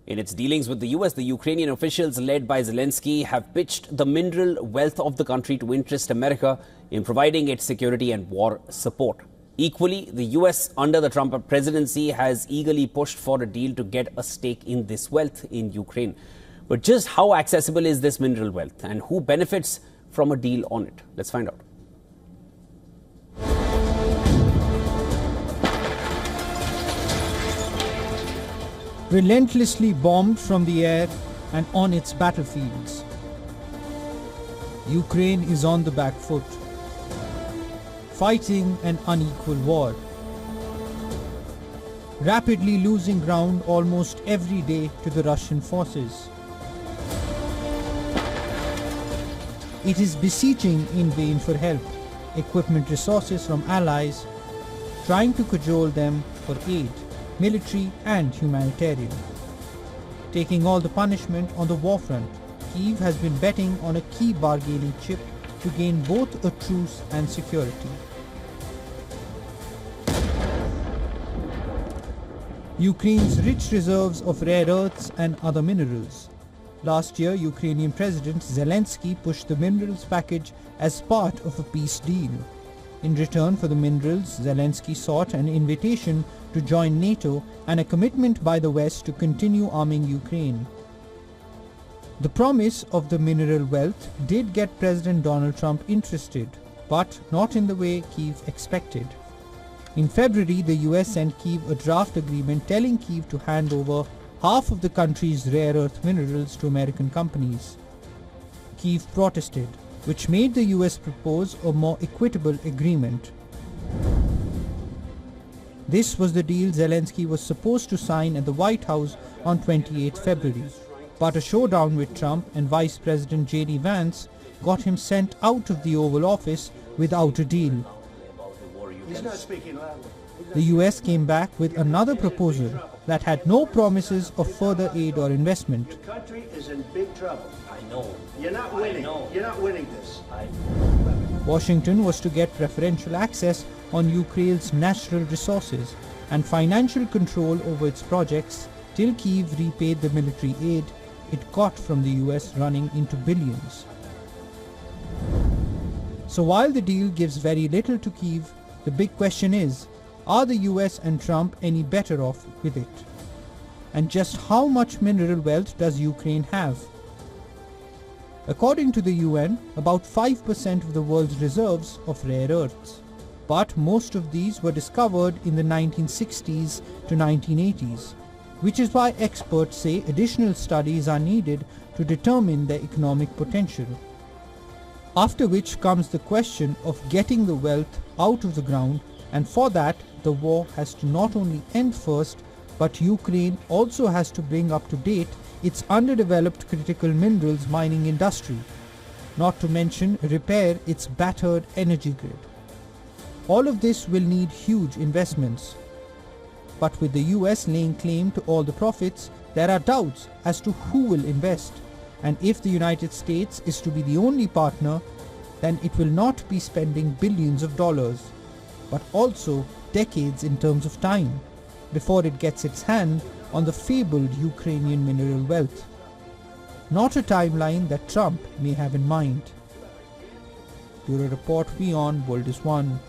In its dealings with the US, the Ukrainian officials led by Zelensky have pitched the mineral wealth of the country to interest America in providing its security and war support. Equally, the US under the Trump presidency has eagerly pushed for a deal to get a stake in this wealth in Ukraine. But just how accessible is this mineral wealth and who benefits from a deal on it? Let's find out. Relentlessly bombed from the air and on its battlefields, Ukraine is on the back foot, fighting an unequal war, rapidly losing ground almost every day to the Russian forces. It is beseeching in vain for help, equipment, resources from allies, trying to cajole them for aid, military and humanitarian. Taking all the punishment on the war front, Kyiv has been betting on a key bargaining chip to gain both a truce and security. Ukraine's rich reserves of rare earths and other minerals. Last year, Ukrainian President Zelensky pushed the minerals package as part of a peace deal. In return for the minerals, Zelensky sought an invitation to join NATO and a commitment by the West to continue arming Ukraine. The promise of the mineral wealth did get President Donald Trump interested, but not in the way Kyiv expected. In February, the US sent Kyiv a draft agreement telling Kyiv to hand over half of the country's rare earth minerals to American companies. Kyiv protested, which made the US propose a more equitable agreement. This was the deal Zelensky was supposed to sign at the White House on 28 February. But a showdown with Trump and Vice President J.D. Vance got him sent out of the Oval Office without a deal. He's not speaking loudly. The US came back with another proposal that had no promises of further aid or investment. Your country is in big trouble. I know. You're not winning. You're not winning this. Washington was to get preferential access on Ukraine's natural resources and financial control over its projects till Kyiv repaid the military aid it got from the US, running into billions. So while the deal gives very little to Kyiv, the big question is, are the US and Trump any better off with it? And just how much mineral wealth does Ukraine have? According to the UN, about 5% of the world's reserves of rare earths. But most of these were discovered in the 1960s to 1980s, which is why experts say additional studies are needed to determine their economic potential. After which comes the question of getting the wealth out of the ground, and for that the war has to not only end first, but Ukraine also has to bring up to date its underdeveloped critical minerals mining industry, not to mention repair its battered energy grid. All of this will need huge investments. But with the US laying claim to all the profits, there are doubts as to who will invest. And if the United States is to be the only partner, then it will not be spending billions of dollars, but also decades in terms of time, before it gets its hand on the fabled Ukrainian mineral wealth. Not a timeline that Trump may have in mind. Bureau Report, WION, World is One.